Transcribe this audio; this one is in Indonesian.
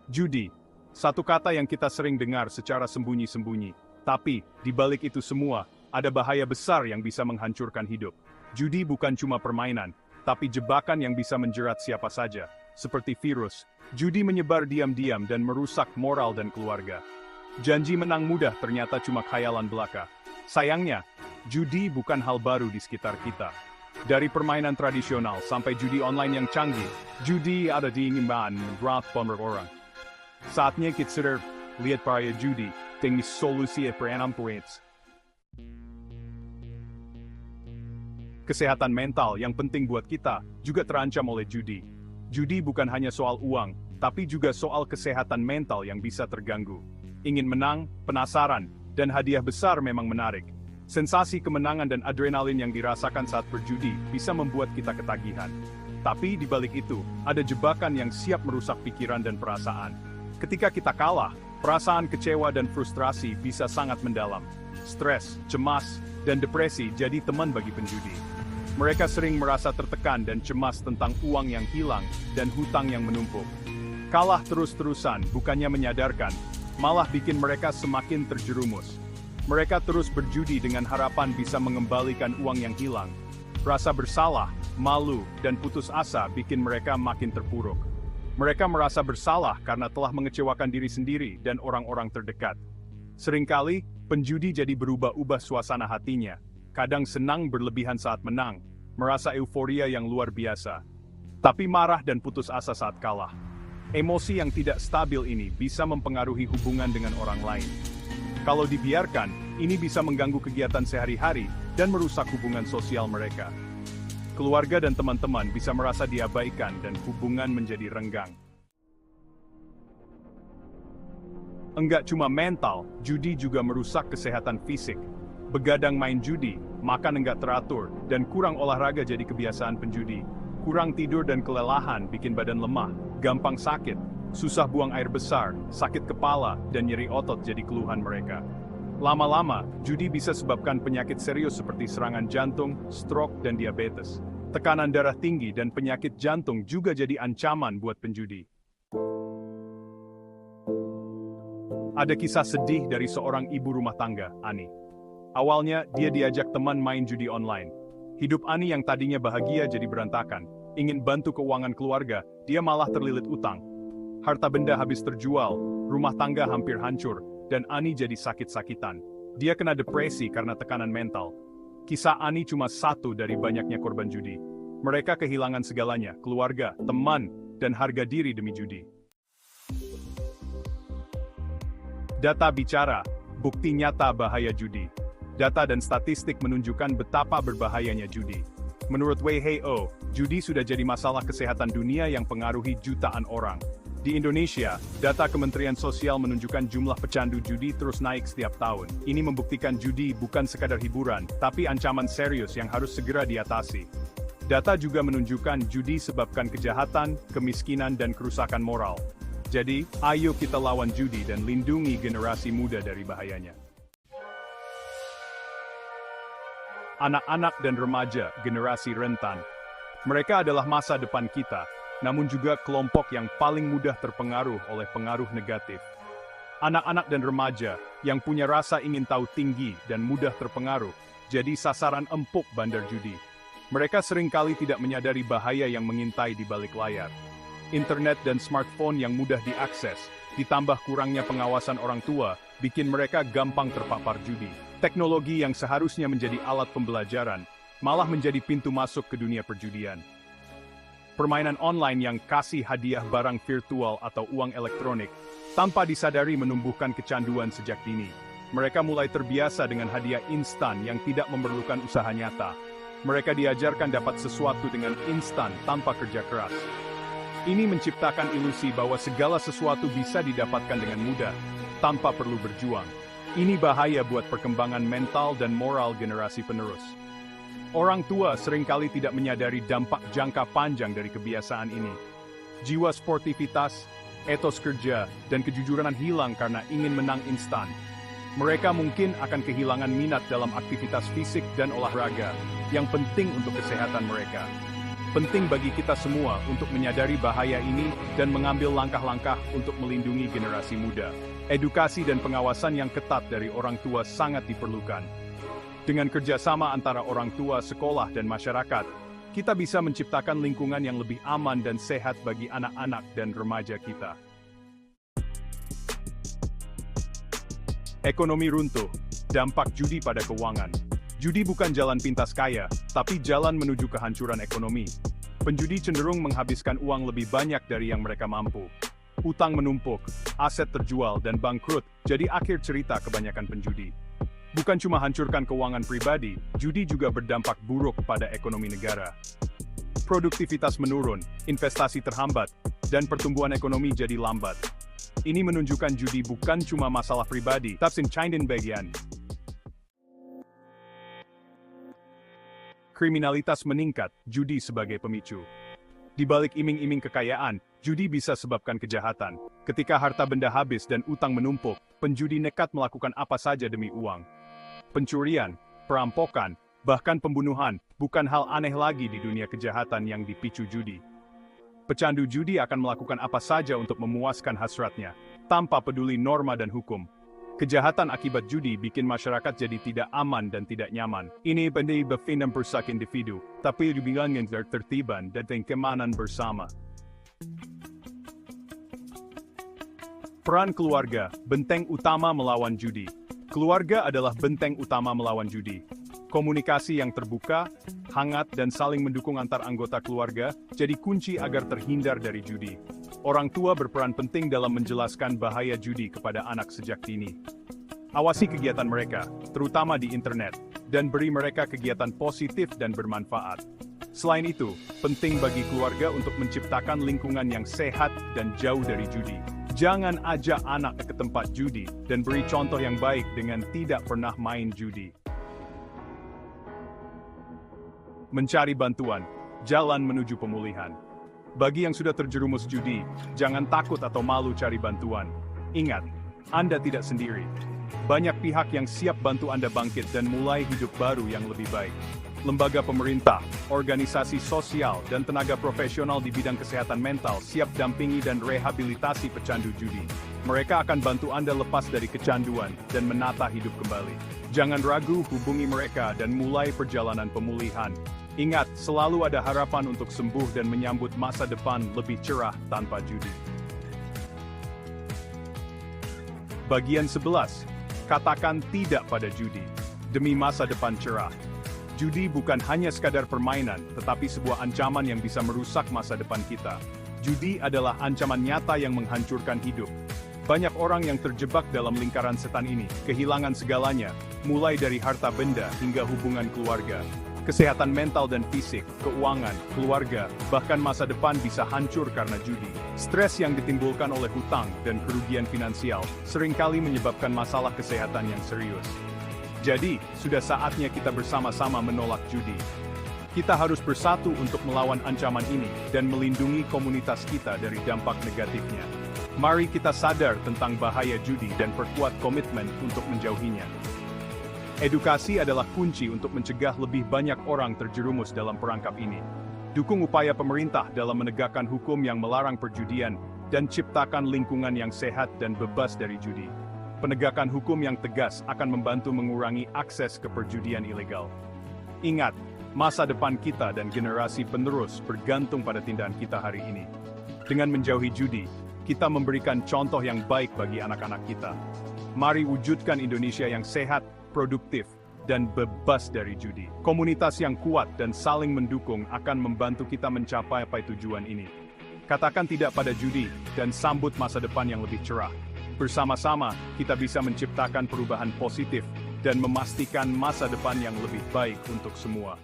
Judi, satu kata yang kita sering dengar secara sembunyi-sembunyi. Tapi, di balik itu semua, ada bahaya besar yang bisa menghancurkan hidup. Judi bukan cuma permainan, tapi jebakan yang bisa menjerat siapa saja. Seperti virus, judi menyebar diam-diam dan merusak moral dan keluarga. Janji menang mudah ternyata cuma khayalan belaka. Sayangnya, judi bukan hal baru di sekitar kita. Dari permainan tradisional sampai judi online yang canggih, judi ada di ingatan berat banyak orang. Saatnya kita lihat para judi, dengan solusi perenam points. Kesehatan mental yang penting buat kita juga terancam oleh judi. Judi bukan hanya soal uang, tapi juga soal kesehatan mental yang bisa terganggu. Ingin menang, penasaran, dan hadiah besar memang menarik. Sensasi kemenangan dan adrenalin yang dirasakan saat berjudi bisa membuat kita ketagihan. Tapi di balik itu, ada jebakan yang siap merusak pikiran dan perasaan. Ketika kita kalah, perasaan kecewa dan frustrasi bisa sangat mendalam. Stres, cemas, dan depresi jadi teman bagi penjudi. Mereka sering merasa tertekan dan cemas tentang uang yang hilang dan hutang yang menumpuk. Kalah terus-terusan bukannya menyadarkan, malah bikin mereka semakin terjerumus. Mereka terus berjudi dengan harapan bisa mengembalikan uang yang hilang. Rasa bersalah, malu, dan putus asa bikin mereka makin terpuruk. Mereka merasa bersalah karena telah mengecewakan diri sendiri dan orang-orang terdekat. Seringkali, penjudi jadi berubah-ubah suasana hatinya. Kadang senang berlebihan saat menang, merasa euforia yang luar biasa. Tapi marah dan putus asa saat kalah. Emosi yang tidak stabil ini bisa mempengaruhi hubungan dengan orang lain. Kalau dibiarkan, ini bisa mengganggu kegiatan sehari-hari dan merusak hubungan sosial mereka. Keluarga dan teman-teman bisa merasa diabaikan dan hubungan menjadi renggang. Enggak cuma mental, judi juga merusak kesehatan fisik. Begadang main judi, makan enggak teratur, dan kurang olahraga jadi kebiasaan penjudi. Kurang tidur dan kelelahan bikin badan lemah, gampang sakit, susah buang air besar, sakit kepala, dan nyeri otot jadi keluhan mereka. Lama-lama, judi bisa sebabkan penyakit serius seperti serangan jantung, stroke, dan diabetes. Tekanan darah tinggi dan penyakit jantung juga jadi ancaman buat penjudi. Ada kisah sedih dari seorang ibu rumah tangga, Ani. Awalnya, dia diajak teman main judi online. Hidup Ani yang tadinya bahagia jadi berantakan. Ingin bantu keuangan keluarga, dia malah terlilit utang. Harta benda habis terjual, rumah tangga hampir hancur, dan Ani jadi sakit-sakitan. Dia kena depresi karena tekanan mental. Kisah Ani cuma satu dari banyaknya korban judi. Mereka kehilangan segalanya, keluarga, teman, dan harga diri demi judi. Data bicara, bukti nyata bahaya judi. Data dan statistik menunjukkan betapa berbahayanya judi. Menurut WHO, judi sudah jadi masalah kesehatan dunia yang pengaruhi jutaan orang. Di Indonesia, data Kementerian Sosial menunjukkan jumlah pecandu judi terus naik setiap tahun. Ini membuktikan judi bukan sekadar hiburan, tapi ancaman serius yang harus segera diatasi. Data juga menunjukkan judi sebabkan kejahatan, kemiskinan, dan kerusakan moral. Jadi, ayo kita lawan judi dan lindungi generasi muda dari bahayanya. Anak-anak dan remaja, generasi rentan. Mereka adalah masa depan kita, namun juga kelompok yang paling mudah terpengaruh oleh pengaruh negatif. Anak-anak dan remaja yang punya rasa ingin tahu tinggi dan mudah terpengaruh, jadi sasaran empuk bandar judi. Mereka seringkali tidak menyadari bahaya yang mengintai di balik layar. Internet dan smartphone yang mudah diakses, ditambah kurangnya pengawasan orang tua, bikin mereka gampang terpapar judi. Teknologi yang seharusnya menjadi alat pembelajaran, malah menjadi pintu masuk ke dunia perjudian. Permainan online yang kasih hadiah barang virtual atau uang elektronik, tanpa disadari menumbuhkan kecanduan sejak dini. Mereka mulai terbiasa dengan hadiah instan yang tidak memerlukan usaha nyata. Mereka diajarkan dapat sesuatu dengan instan tanpa kerja keras. Ini menciptakan ilusi bahwa segala sesuatu bisa didapatkan dengan mudah, tanpa perlu berjuang. Ini bahaya buat perkembangan mental dan moral generasi penerus. Orang tua seringkali tidak menyadari dampak jangka panjang dari kebiasaan ini. Jiwa sportivitas, etos kerja, dan kejujuran hilang karena ingin menang instan. Mereka mungkin akan kehilangan minat dalam aktivitas fisik dan olahraga, yang penting untuk kesehatan mereka. Penting bagi kita semua untuk menyadari bahaya ini dan mengambil langkah-langkah untuk melindungi generasi muda. Edukasi dan pengawasan yang ketat dari orang tua sangat diperlukan. Dengan kerjasama antara orang tua, sekolah, dan masyarakat, kita bisa menciptakan lingkungan yang lebih aman dan sehat bagi anak-anak dan remaja kita. Ekonomi runtuh, dampak judi pada keuangan. Judi bukan jalan pintas kaya, tapi jalan menuju kehancuran ekonomi. Penjudi cenderung menghabiskan uang lebih banyak dari yang mereka mampu. Utang menumpuk, aset terjual, dan bangkrut jadi akhir cerita kebanyakan penjudi. Bukan cuma hancurkan keuangan pribadi, judi juga berdampak buruk pada ekonomi negara. Produktivitas menurun, investasi terhambat, dan pertumbuhan ekonomi jadi lambat. Ini menunjukkan judi bukan cuma masalah pribadi, tapi bagian. Kriminalitas meningkat, judi sebagai pemicu. Di balik iming-iming kekayaan, judi bisa sebabkan kejahatan. Ketika harta benda habis dan utang menumpuk, penjudi nekat melakukan apa saja demi uang. Pencurian, perampokan, bahkan pembunuhan, bukan hal aneh lagi di dunia kejahatan yang dipicu judi. Pecandu judi akan melakukan apa saja untuk memuaskan hasratnya, tanpa peduli norma dan hukum. Kejahatan akibat judi bikin masyarakat jadi tidak aman dan tidak nyaman. Ini pandai berfinem perusak individu, tapi dibilang yang tertiban dan keamanan bersama. Peran keluarga, benteng utama melawan judi. Keluarga adalah benteng utama melawan judi. Komunikasi yang terbuka, hangat, dan saling mendukung antar anggota keluarga jadi kunci agar terhindar dari judi. Orang tua berperan penting dalam menjelaskan bahaya judi kepada anak sejak dini. Awasi kegiatan mereka, terutama di internet, dan beri mereka kegiatan positif dan bermanfaat. Selain itu, penting bagi keluarga untuk menciptakan lingkungan yang sehat dan jauh dari judi. Jangan ajak anak ke tempat judi dan beri contoh yang baik dengan tidak pernah main judi. Mencari bantuan, jalan menuju pemulihan. Bagi yang sudah terjerumus judi, jangan takut atau malu cari bantuan. Ingat, Anda tidak sendiri. Banyak pihak yang siap bantu Anda bangkit dan mulai hidup baru yang lebih baik. Lembaga pemerintah, organisasi sosial, dan tenaga profesional di bidang kesehatan mental siap dampingi dan rehabilitasi pecandu judi. Mereka akan bantu Anda lepas dari kecanduan dan menata hidup kembali. Jangan ragu, hubungi mereka dan mulai perjalanan pemulihan. Ingat, selalu ada harapan untuk sembuh dan menyambut masa depan lebih cerah tanpa judi. Bagian 11. Katakan tidak pada judi demi masa depan cerah. Judi bukan hanya sekadar permainan, tetapi sebuah ancaman yang bisa merusak masa depan kita. Judi adalah ancaman nyata yang menghancurkan hidup. Banyak orang yang terjebak dalam lingkaran setan ini, kehilangan segalanya, mulai dari harta benda hingga hubungan keluarga. Kesehatan mental dan fisik, keuangan, keluarga, bahkan masa depan bisa hancur karena judi. Stres yang ditimbulkan oleh hutang dan kerugian finansial seringkali menyebabkan masalah kesehatan yang serius. Jadi, sudah saatnya kita bersama-sama menolak judi. Kita harus bersatu untuk melawan ancaman ini dan melindungi komunitas kita dari dampak negatifnya. Mari kita sadar tentang bahaya judi dan perkuat komitmen untuk menjauhinya. Edukasi adalah kunci untuk mencegah lebih banyak orang terjerumus dalam perangkap ini. Dukung upaya pemerintah dalam menegakkan hukum yang melarang perjudian dan ciptakan lingkungan yang sehat dan bebas dari judi. Penegakan hukum yang tegas akan membantu mengurangi akses ke perjudian ilegal. Ingat, masa depan kita dan generasi penerus bergantung pada tindakan kita hari ini. Dengan menjauhi judi, kita memberikan contoh yang baik bagi anak-anak kita. Mari wujudkan Indonesia yang sehat, produktif, dan bebas dari judi. Komunitas yang kuat dan saling mendukung akan membantu kita mencapai tujuan ini. Katakan tidak pada judi dan sambut masa depan yang lebih cerah. Bersama-sama, kita bisa menciptakan perubahan positif dan memastikan masa depan yang lebih baik untuk semua.